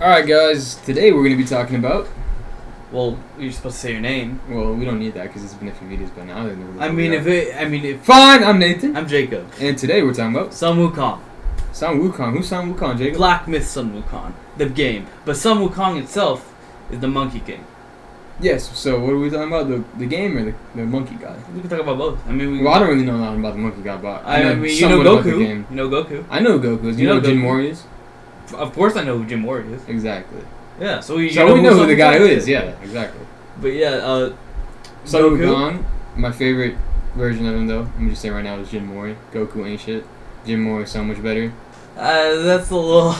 Alright, guys, today we're going to be talking about... Well, you're supposed to say your name. Well, we don't need that because it's been a few videos by now. If Fine, I'm Nathan. I'm Jacob. And today we're talking about... Sun Wukong. Sun Wukong. Who's Sun Wukong, Jacob? Black Myth Sun Wukong. The game. But Sun Wukong itself is the Monkey King. Yes, so what are we talking about? The game or the monkey guy? We can talk about both. I don't really know nothing about the monkey guy, but I know you know about Goku. the game. You know Goku. I know Goku. You know who Jin Mori is? Of course I know who Jin Mori is. Exactly. Yeah, so we know who the guy is. Yeah, exactly. But yeah, Sun Wukong, my favorite version of him though, let me just say right now, is Jin Mori. Goku ain't shit. Jin Mori is so much better. That's a little...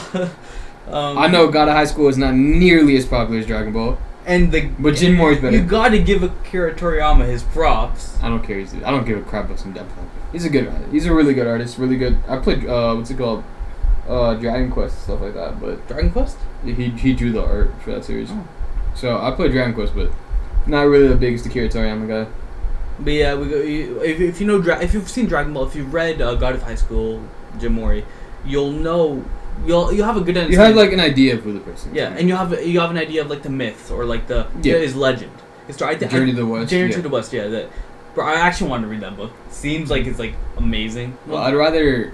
I know God of High School is not nearly as popular as Dragon Ball. But Jin Mori's better. You gotta give Akira Toriyama his props. I don't care. I don't give a crap about some depth. He's a good artist. He's a really good artist. Really good. I played what's it called? Dragon Quest and stuff like that. But Dragon Quest? He drew the art for that series. Oh. So I played Dragon Quest, but not really the biggest Akira Toriyama guy. But yeah, if you know if you've seen Dragon Ball, if you've read God of High School, Jin Mori, you'll know. You'll have a good understanding. You have like an idea of who the person is. Yeah, and you have an idea of like the myths or like his legend. Journey to the West. Journey to the West, yeah. Bro, I actually want to read that book. Seems like it's like amazing. Well, I'd rather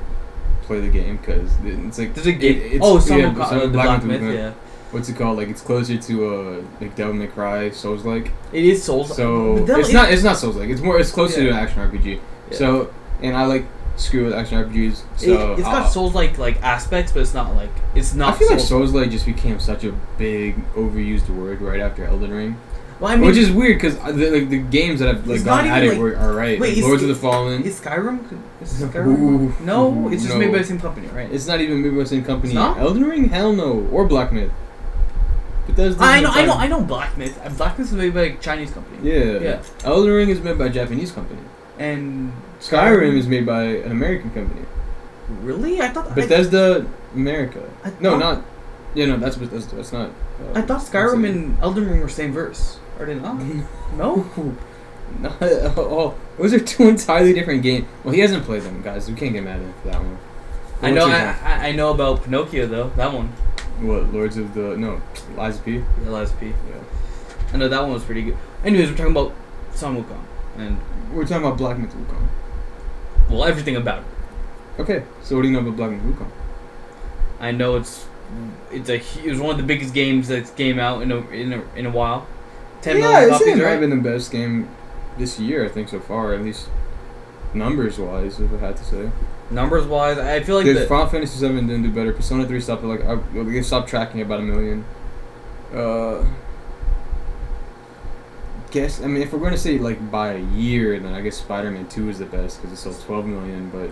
play the game because it's like there's a game. The Black Myth, yeah. What's it called? Like it's closer to like Devil May Cry, Souls-like. It is Souls. So it's not Souls-like. It's closer to an action RPG. Yeah. So and I like screw with action RPGs. So it's got Souls-like aspects, but it's not. I feel like Souls-like just became such a big overused word right after Elden Ring. Well, I mean, which is weird because the games that have gone at it are right. Wait, like Lords of the Fallen. Is Skyrim? No, it's just made by the same company, right? It's not even made by the same company. It's not? Elden Ring? Hell no. Or Black Myth. But I know Black Myth. Black Myth is made by a Chinese company. Yeah. Elden Ring is made by a Japanese company. And Skyrim is made by an American company. Really? I thought Bethesda America. That's Bethesda. That's not. I thought Skyrim and Elden Ring were same verse. Are they not? No. Those are two entirely different games. Well, he hasn't played them, guys. We can't get mad at him for that one. I know about Pinocchio though. That one. What? Lies of P. Yeah, Lies of P. Yeah. I know that one was pretty good. Anyways, we're talking about Sun Wukong, and we're talking about Black Myth Wukong. Well, everything about it. Okay, so what do you know about Black Myth Wukong? I know it was one of the biggest games that's came out in a while. 10 million copies, it might have been the best game this year, I think, so far, at least numbers-wise, if I had to say. Numbers-wise, I feel like Final Fantasy 7 didn't do better. Persona 3 stopped at they stopped tracking about 1 million. If we're going to say by a year, then I guess Spider-Man 2 is the best because it sold 12 million, but...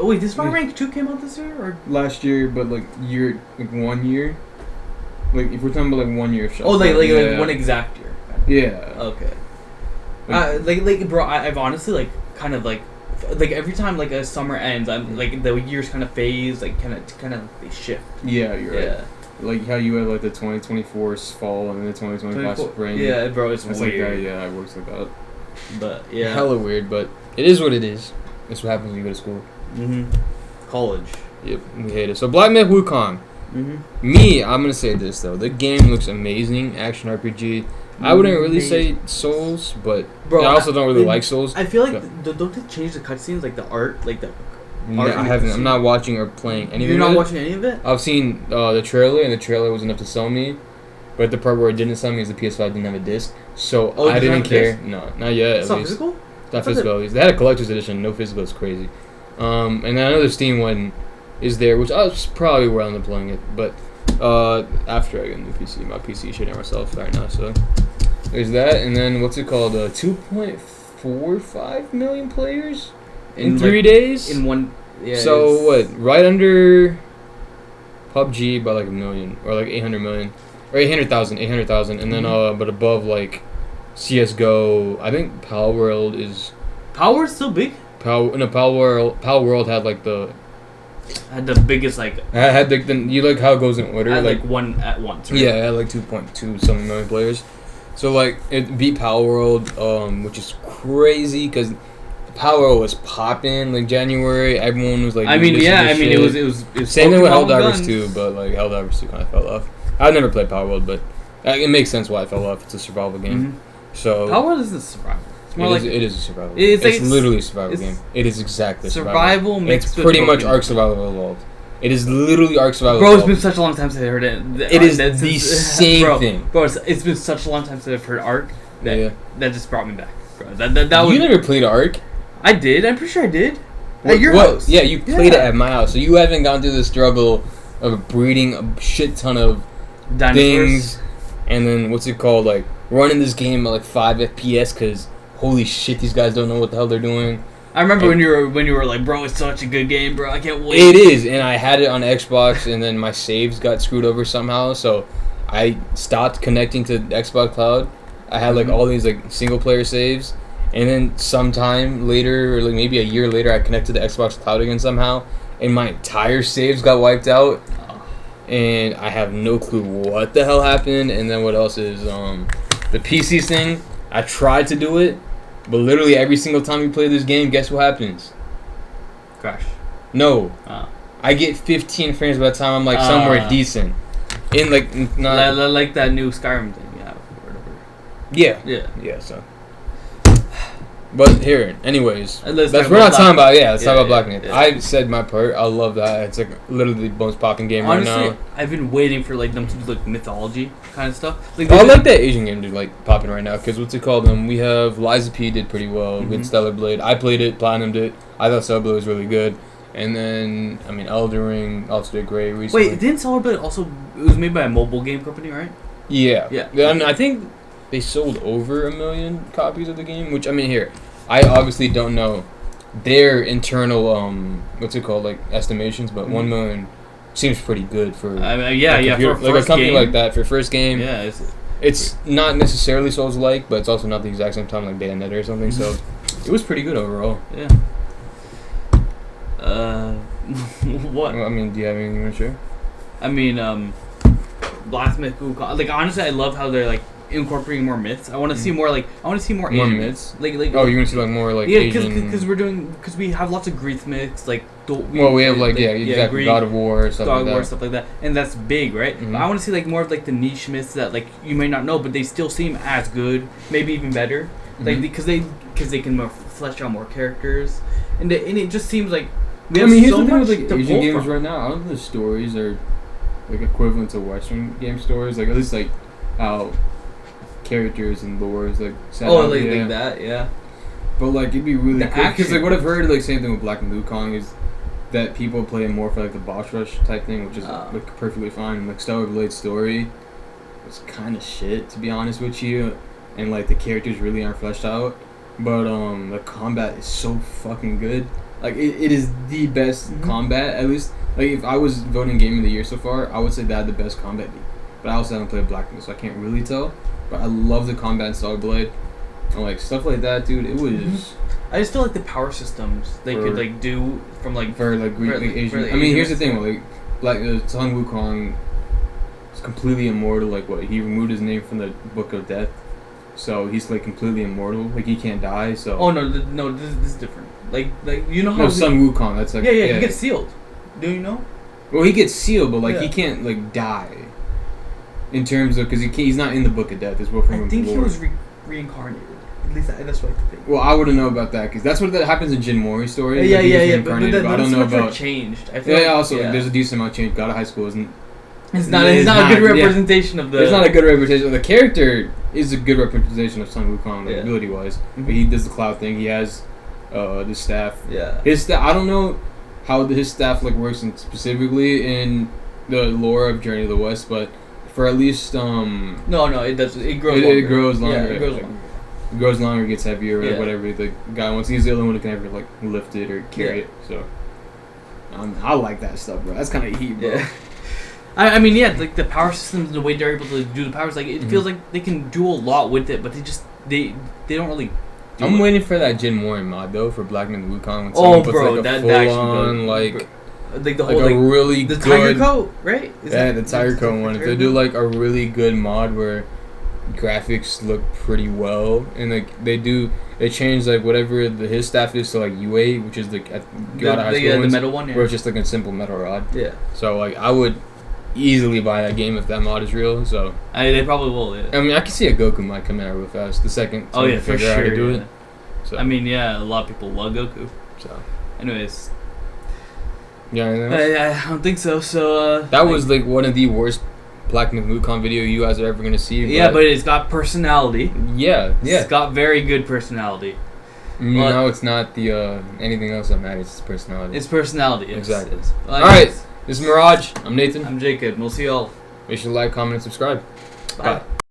Wait, did Spider-Man 2 came out this year? Or? Last year, but 1 year. If we're talking about 1 year of shots. Oh, like one exact year. Yeah. Okay. Bro, I've honestly every time a summer ends, I'm the years kind of phase, kind of they shift. Yeah, you're right. Like how you have the 2024 fall and then the 2025 spring. Yeah, bro, it's weird. Like that. Yeah, it works like that. But yeah, hella weird, but it is what it is. That's what happens when you go to school. College. Yep, we hate it. So Black Myth Wukong. I'm gonna say this though. The game looks amazing. Action RPG. I wouldn't really say Souls, but I also don't really like Souls. I feel don't they change the cutscenes, the art, I haven't. I'm not watching or playing any of it. You're not watching any of it? I've seen the trailer, and the trailer was enough to sell me. But the part where it didn't sell me is the PS5 didn't have a disc, so I didn't care. No, not yet. It's not physical? It's not physical. They had a collector's edition, no physical. It's crazy. And then I know the Steam one is there, which I was probably where I'm playing it. But after I get a new PC, my PC is shitting myself right now. So there's that, and then what's it called? 2.45 million players in 3 days. In one. Yeah, so what? Right under PUBG by 1 million or 800 million or 800,000, and then but above CS:GO. I think Power World is. Power World's still big. Power World had had the biggest had you like how it goes in order one at once. Right? Yeah, it had 2.2 something million players. So it beat Power World, which is crazy because Power was popping like January. Everyone was like. I mean, this yeah. and this I mean, shit. it was Same thing with Pokemon Helldivers guns. too, but like Helldivers 2 kind of fell off. I've never played Power World, but it makes sense why it fell off. It's a survival game, so Power World isn't survival. It's more it is a survival. It's game. like It's literally a survival it's game. It is exactly survival mixed It's with pretty much Pokemon. Ark Survival Evolved. It is literally Ark Survival Bro, it's Evolved. been such a long time since I heard it. It is the same thing. Bro, it's been such a long time since I've heard Ark that just brought me back. Bro, that You was. never played Ark? I did. I'm pretty sure I did. At your What? house. Yeah, you played it Yeah. at my house, so you haven't gone through the struggle of breeding a shit ton of Dinosaurs. things, and then what's it called, like running this game at like 5 FPS because holy shit, these guys don't know what the hell they're doing. I remember when you were like, bro, it's such a good game, bro. I can't wait. It is, and I had it on Xbox, and then my saves got screwed over somehow, so I stopped connecting to Xbox Cloud. I had like all these like single player saves, and then sometime later, or like maybe a year later, I connected to Xbox Cloud again somehow, and my entire saves got wiped out, and I have no clue what the hell happened. And then what else is the PC thing? I tried to do it, but literally every single time you play this game, guess what happens? Crash. No. Oh. I get 15 frames by the time I'm like somewhere decent. In like not Like that new Skyrim thing, yeah. Or whatever. yeah Yeah. so. But here, anyways, Let's that's talk we're about not talking Black about. Yeah, let's Myth. talk about Yeah, Black Myth. yeah. I said my part. I love that. It's like literally the most popping game Honestly, right now. I've been waiting for like them to do like mythology kind of stuff. Like, I they've like been- that Asian game, dude. Like popping right now, because what's it called? We have Liza P did pretty well with Stellar Blade. I played it, platinumed it. I thought Stellar Blade was really good. And then I mean, Elden Ring also did great recently. Wait, didn't Solar Blade also? It was made by a mobile game company, right? Yeah. Yeah. I mean, I think they sold over 1 million copies of the game, which I mean here, I obviously don't know their internal what's it called, like estimations, but 1 million seems pretty good for I mean, yeah, a yeah, computer- for like a first company game. like that for first game. Yeah, It's not necessarily Souls like, but it's also not the exact same time like Bayonetta or something, so it was pretty good overall. yeah. What? Well, I mean, do you have anything you want to share? I mean, Black Myth, Wukong. Like honestly, I love how they're like incorporating more myths. I want to see more like more More Asian myths? Like Oh, you want to see like more like yeah, Asian? because we have lots of Greek myths like. Well, we have like exactly Greek, God of War, stuff God like of that. War, stuff like that, and that's big, right? Mhm. But I want to see like more of like the niche myths that like you may not know, but they still seem as good, maybe even better, like Mhm. because they can more flesh out more characters, and it just seems like we I have mean, here's so the thing much with like to Asian pull games from. right now. I don't think the stories are like equivalent to Western game stories. Like at least like how characters and lore is like set Oh, out, like, yeah. like that, yeah. But like it'd be really The cool because like action. what I've heard, like same thing with Black and Wukong is that people play it more for like the boss rush type thing, which is like perfectly fine. And, like Stellar Blade's story was kind of shit, to be honest with you, and like the characters really aren't fleshed out. But the combat is so fucking good. Like it is the best combat. At least like if I was voting game of the year so far, I would say that had the best combat. But I also haven't played Black Myth, so I can't really tell. But I love the combat in Stellar Blade. And like stuff like that, dude. It was I just feel like the power systems they could like do from like for like Greek, for, like Asian. for, I mean, here's the Asian- thing, like Sun Wukong is completely immortal. Like what he removed his name from the Book of Death, so he's like completely immortal. Like he can't die. So Oh no, this is different. Like you know how no, Sun Wukong. That's like he gets sealed. Do you know? Well, he gets sealed, but like Yeah. he can't like die. In terms of because he's not in the Book of Death. It's what from I think he lore. was reincarnated. At least that's what I think. Well, I wouldn't know about that because that's what that happens in Jin Mori's story. Yeah, like, he yeah, gets yeah. reincarnated, but I don't know about. Changed. I Yeah, feel yeah. like, Also, like, there's a decent amount of change. God of High School isn't. It's not. it's It's not a good yeah. representation of the. It's not a good representation. The character is a good representation of Sun Wukong, like, Yeah. ability-wise. Mhm. But he does the cloud thing. He has the staff. Yeah. His staff. I don't know how his staff like works specifically in the lore of Journey of the West, but for at least No, it does. It grows. it longer. grows longer. Yeah, it grows like, longer. it grows longer, gets heavier, or Yeah. whatever the guy wants. He's the only one who can ever like lift it or carry Yeah. it. So I like that stuff, bro. That's kind of heat, bro. Yeah. I mean, yeah, like the power systems, the way they're able to do the powers, like it feels like they can do a lot with it, but they don't really. Do I'm it. waiting for that Jin Mori mod though for Black Myth Wukong. When Oh, someone puts, bro, like, a that full actually on goes- like Like the like whole a really the good tiger coat, right? Is yeah, that- the Tiger Coat one. If they do like a really good mod where graphics look pretty well, and like they change like whatever his staff is to like UA, which is the God of High School the ones, metal one. Yeah. where it's just like a simple metal rod. Yeah. So like I would easily buy that game if that mod is real. So They probably will. Yeah. I mean, I can see a Goku might come out real fast the second. Oh yeah, they for figure out sure. how to do Yeah. it. So I mean, yeah, a lot of people love Goku. so Anyways, yeah. Anything else? I don't think so. So That was like one of the worst Black Myth Wukong video you guys are ever gonna see. yeah, but it's got personality. Yeah. It's got very good personality. No, it's not the anything else that matters. It's personality. It's personality. Yes. Exactly. Well, All right. This is Mirage. I'm Nathan. I'm Jacob. We'll see y'all. Make sure to like, comment, and subscribe. Bye. Bye.